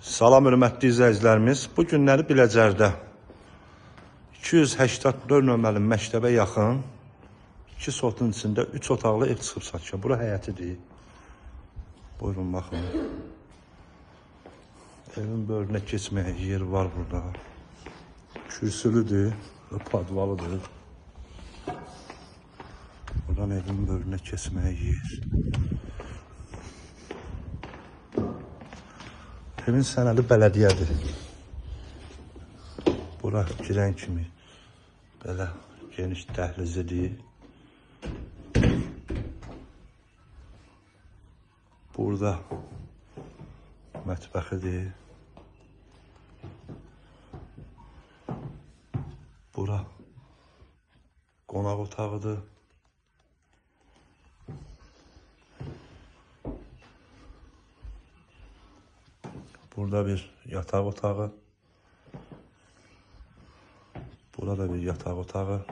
Salam hörmətli izləyicilərimiz. Bu günləri Biləcərdə 284 nömrəli məktəbə yaxın 2 sotun içində 3 otaqlı ev çıxıb satışa. Bura həyətidir. Buyurun baxın. Evin bölünə keçməyə yer var burada. Kürsülüdür, padvalıdır. Buradan evin bölünə keçməyə yer. Evin sənədi bələdiyyədir. Bura girən kimi belə geniş dəhlizidir. Burada mətbəxidir. Bura qonaq otağıdır. Burada bir yataq otağı. Burada bir yataq otağı.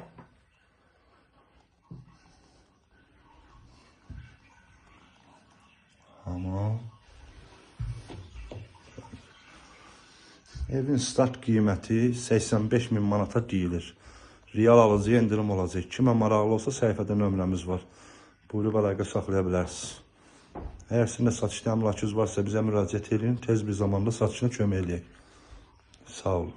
Hamam. Evin start qiyməti 85 min manata deyilir. Real alıcıya indirim olacaq. Kimə maraqlı olsa səhifədə nömrəmiz var. Buyurub əlaqə saxlaya bilərsiniz. Əgər sizin də satışda əmlakınız varsa bizə müraciət edin. Tez bir zamanda satışına kömək eləyək. Sağ olun.